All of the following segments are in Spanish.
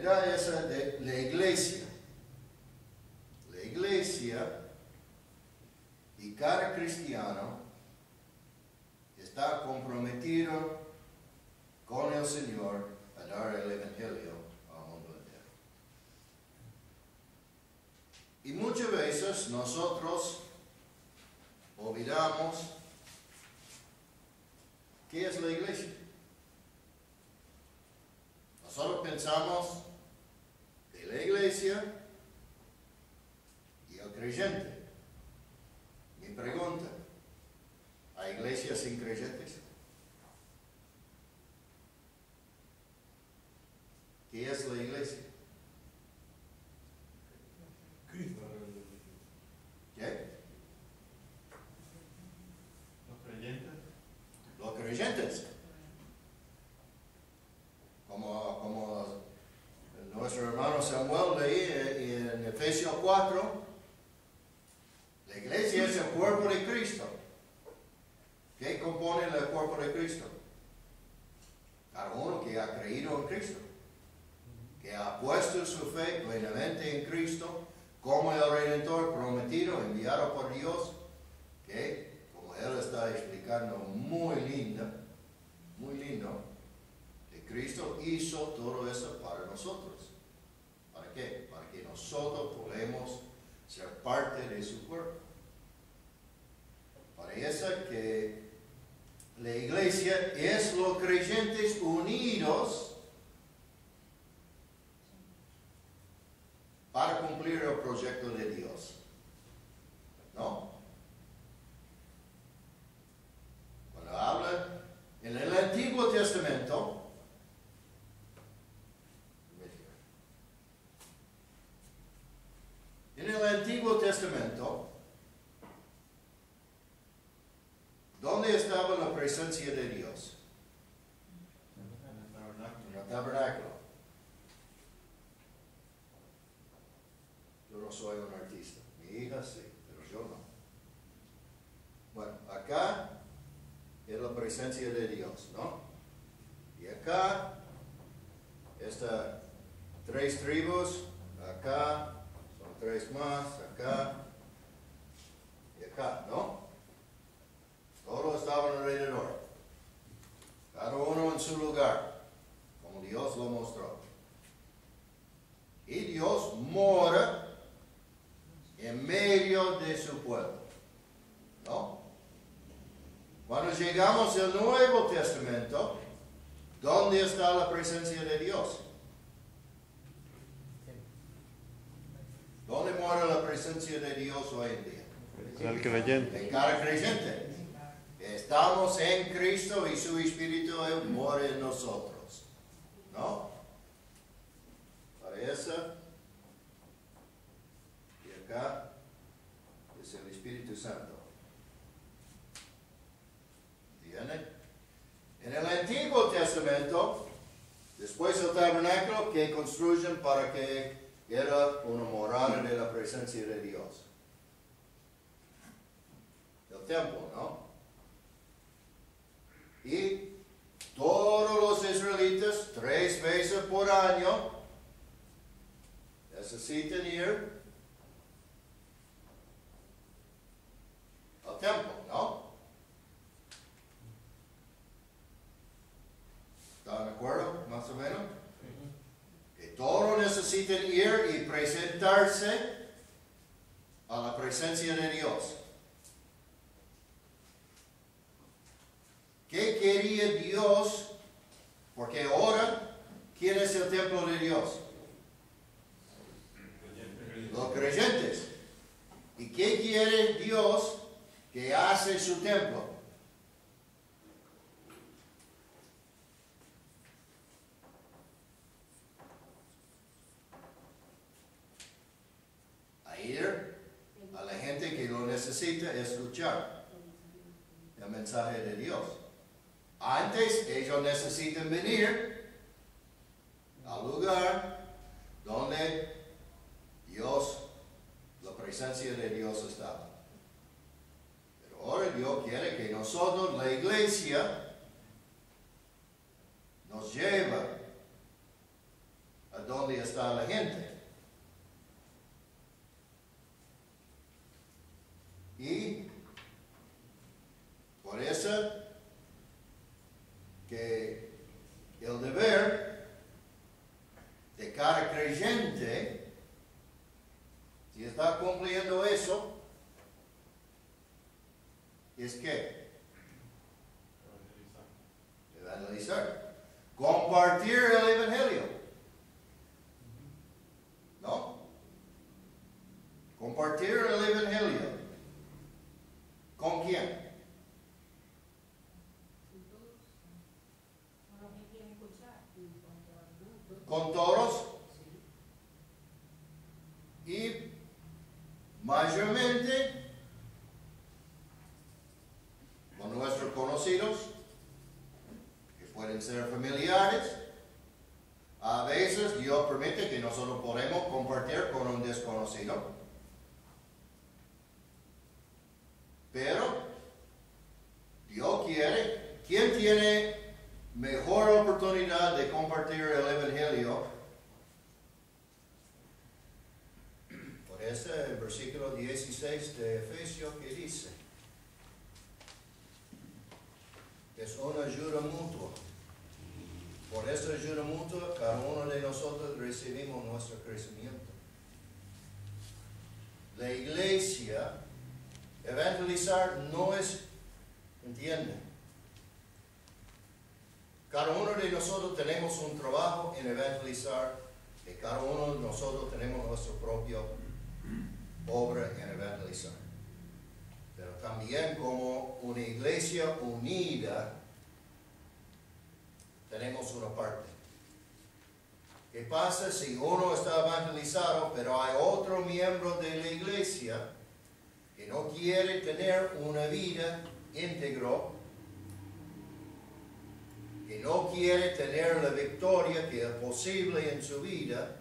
mira esa de la iglesia. La iglesia y cada cristiano está comprometido con el Señor a dar el Evangelio al mundo entero. Y muchas veces nosotros olvidamos qué es la iglesia. Nosotros pensamos que la iglesia y el creyente. Mi pregunta, ¿hay iglesias sin creyentes? ¿Qué es la iglesia? Cristo. ¿Qué? Los creyentes. Los creyentes. Como nuestro hermano Samuel leí en Efesios 4, la iglesia es el cuerpo de Cristo. ¿Qué compone el cuerpo de Cristo? Cada uno que ha creído en Cristo, que ha puesto su fe plenamente en Cristo como el Redentor prometido, enviado por Dios, que, como él está explicando muy lindo, que Cristo hizo todo eso para nosotros. ¿Para qué? Para que nosotros podamos ser parte de su cuerpo. Parece que la iglesia es los creyentes unidos para cumplir el proyecto de Dios. ¿No? Cuando habla en el Antiguo Testamento, ¿dónde estaba la presencia de Dios? En el tabernáculo. Yo no soy un artista. Mi hija sí, pero yo no. Bueno, acá es la presencia de Dios, ¿no? Y acá está 3 tribus, acá son 3 más, acá y acá, ¿no? Todos estaban alrededor, cada uno en su lugar, como Dios lo mostró. Y Dios mora en medio de su pueblo, ¿no? Cuando llegamos al Nuevo Testamento, ¿dónde está la presencia de Dios? ¿Dónde mora la presencia de Dios hoy en día? En el creyente. En cada creyente. Estamos en Cristo y su Espíritu mora en nosotros, ¿no? Parece. Y acá es el Espíritu Santo. ¿Entienden? En el Antiguo Testamento, después del tabernáculo que construyen para que era una morada de la presencia de Dios. El templo, ¿no? Y todos los israelitas, 3 veces por año, necesitan ir al templo, ¿no? ¿Están de acuerdo, más o menos? Que todos necesitan ir y presentarse a la presencia de Dios. ¿Qué quería Dios? Porque ahora, ¿quién es el templo de Dios? Los creyentes. ¿Y qué quiere Dios que hace su templo? A ir a la gente que lo necesita escuchar el mensaje de Dios. Antes ellos necesitan venir al lugar donde Dios, la presencia de Dios estaba. Pero ahora Dios quiere que nosotros, la iglesia, nos lleve a donde es que evangelizar. Compartir el evangelio. ¿No? Compartir el evangelio. ¿Con quién? Con todos. Y mayormente con nuestros conocidos, que pueden ser familiares. A veces Dios permite que nosotros podemos compartir con un desconocido. Pero Dios quiere, ¿quién tiene mejor oportunidad de compartir el evangelio? Por eso el versículo 16 de Efesios que dice, es una ayuda mutua. Por esa ayuda mutua, cada uno de nosotros recibimos nuestro crecimiento. La iglesia, evangelizar no es, ¿entienden? Cada uno de nosotros tenemos un trabajo en evangelizar, y cada uno de nosotros tenemos nuestra propia obra en evangelizar. Pero también como una iglesia unida, tenemos una parte. ¿Qué pasa si uno está evangelizado, pero hay otro miembro de la iglesia que no quiere tener una vida íntegra, que no quiere tener la victoria que es posible en su vida?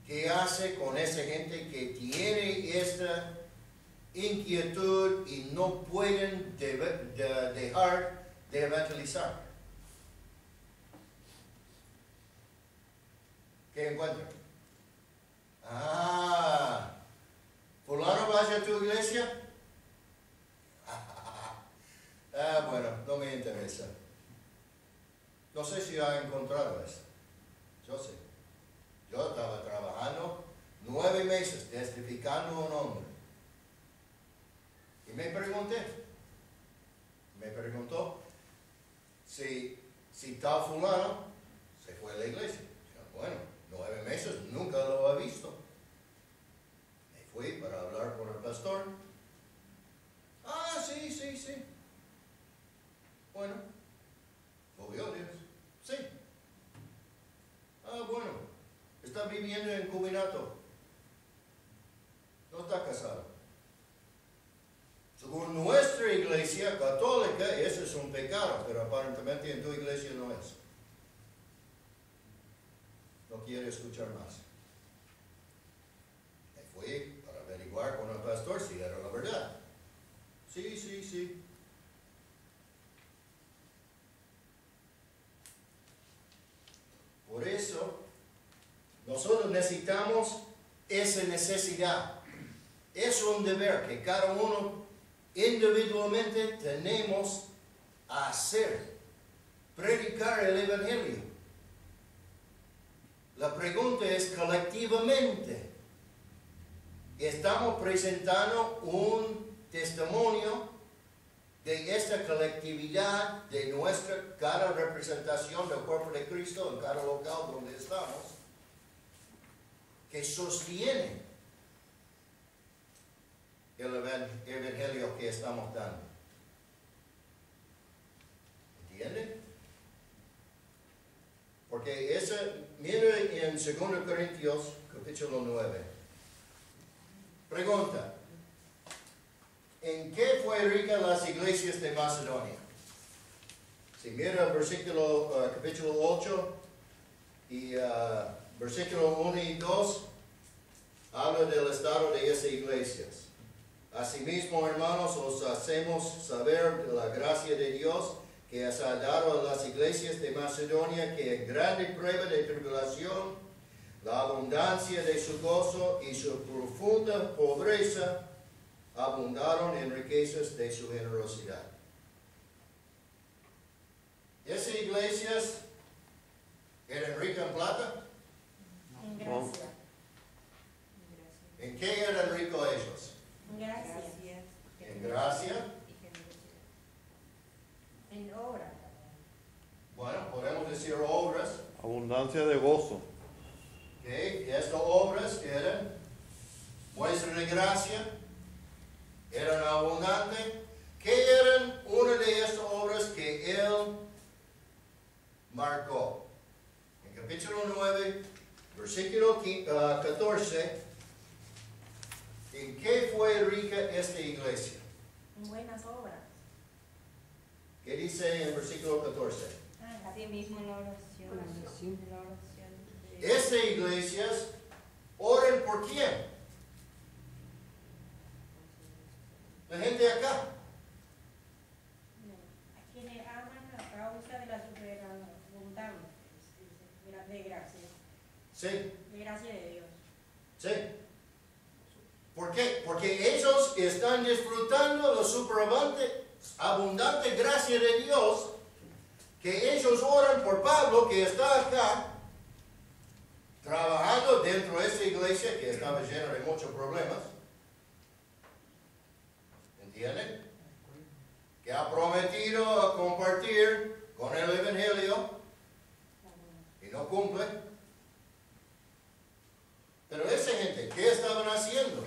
¿Qué hace con esa gente que tiene esta inquietud y no pueden dejar de evangelizar? ¿Qué encuentran? ¿Fulano vaya a tu iglesia? Bueno, no me interesa. No sé si ha encontrado eso. Yo sé. Yo estaba trabajando 9 meses testificando a un hombre. Y me preguntó si tal fulano se fue a la iglesia. Yo, bueno, 9 meses, nunca lo he visto. Me fui para hablar con el pastor. Sí. Bueno, lo vio Dios. Sí. Bueno, está viviendo en Cubinato. No está casado. Según nuestra iglesia católica, eso es un pecado, pero aparentemente en tu iglesia no es. No quiere escuchar más. Me fui para averiguar con el pastor si era la verdad. Sí. Por eso, nosotros necesitamos esa necesidad. Es un deber que cada uno individualmente tenemos a hacer. Predicar el evangelio. La pregunta es colectivamente. Estamos presentando un testimonio de esta colectividad, de nuestra cada representación del cuerpo de Cristo en cada local donde estamos, que sostiene el evangelio que estamos dando. ¿Entienden? Porque mira en 2 Corintios, capítulo 9. Pregunta. ¿En qué fue rica las iglesias de Macedonia? Si mira el versículo, capítulo 8 y versículo 1 y 2, habla del estado de esas iglesias. Asimismo, hermanos, os hacemos saber de la gracia de Dios que os ha dado a las iglesias de Macedonia, que en grande prueba de tribulación, la abundancia de su gozo y su profunda pobreza abundaron en riquezas de su generosidad. ¿Esas iglesias eran ricas en plata? En gracia. ¿En qué eran ricos ellos? En gracia. En abundancia de gozo. ¿Ok? Estas obras eran muestras de gracia, eran abundantes. ¿Qué eran una de estas obras que él marcó? En capítulo 9, versículo 14, ¿en qué fue rica esta iglesia? En buenas obras. ¿Qué dice en el versículo 14? Así mismo en la oración. En la oración de- Estas iglesias oran por quién? La gente acá. A quienes aman a causa de la superabundancia de gracia. Sí, De gracia de Dios. sí. ¿Por qué? Porque ellos están disfrutando la superabundante gracia de Dios, que ellos oran por Pablo, que está acá, trabajando dentro de esta iglesia que estaba llena de muchos problemas. ¿Entienden? Que ha prometido compartir con el Evangelio y no cumple. Pero esa gente, ¿qué estaban haciendo?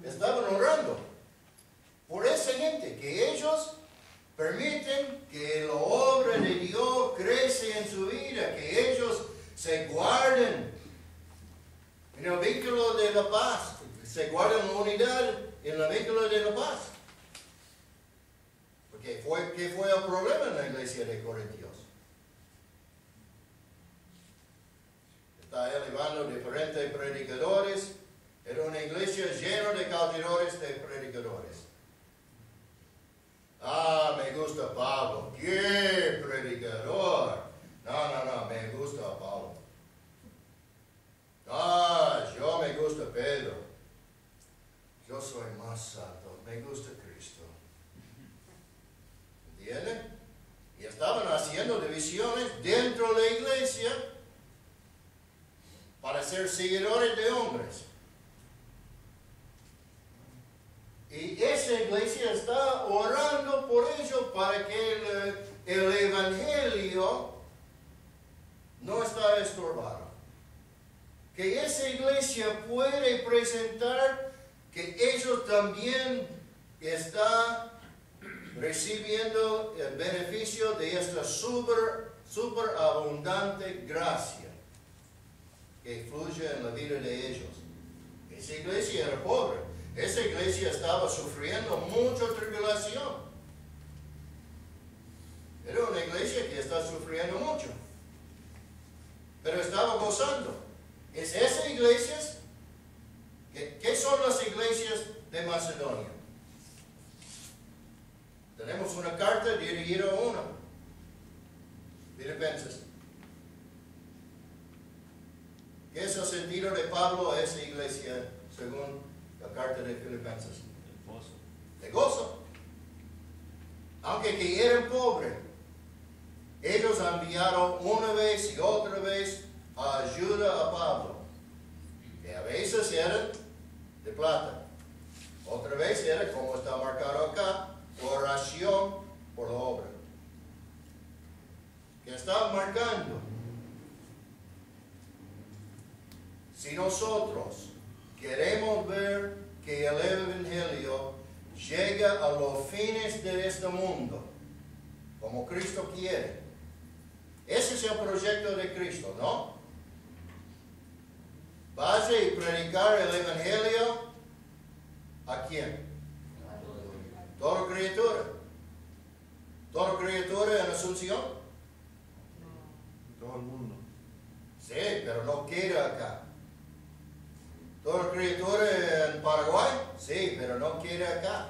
Estaban orando por esa gente, que ellos permiten que la obra de Dios crece en su vida, que ellos se guarden en el vínculo de la paz, se guarden la unidad en el vínculo de la paz. Porque ¿qué fue el problema en la iglesia de Corintios? Está elevando diferentes predicadores. Era una iglesia llena de cautividades de predicadores. Ah, me gusta Pablo. ¡Qué predicador! No, me gusta Pablo. Ah, yo me gusta Pedro. Yo soy más santo. Me gusta Cristo. ¿Entienden? Y estaban haciendo divisiones dentro de la iglesia para ser seguidores de hombres. Y esa iglesia está orando por ello para que el evangelio no está estorbado. Que esa iglesia puede presentar que ellos también están recibiendo el beneficio de esta super abundante gracia que fluye en la vida de ellos. Esa iglesia era pobre. Esa iglesia estaba sufriendo mucha tribulación. Era una iglesia que está sufriendo mucho, pero estaba gozando. ¿Es esa iglesia? ¿Qué son las iglesias de Macedonia? Tenemos una carta dirigida a uno. Filipenses. ¿Qué es el sentido de Pablo a esa iglesia según la carta de Filipenses? De gozo. Aunque que eran pobres, ellos enviaron una vez y otra vez ayuda a Pablo, que a veces eran de plata, otra vez era, como está marcado acá, oración por la obra. Que está marcando, si nosotros queremos ver que el Evangelio llega a los fines de este mundo, como Cristo quiere. Ese es el proyecto de Cristo, ¿no? Vaya y predicar el Evangelio ¿a quién? Toda criatura. Toda criatura en Asunción. Todo el mundo. Sí, pero no queda acá. Toda criatura en Paraguay, sí, pero no quiere acá.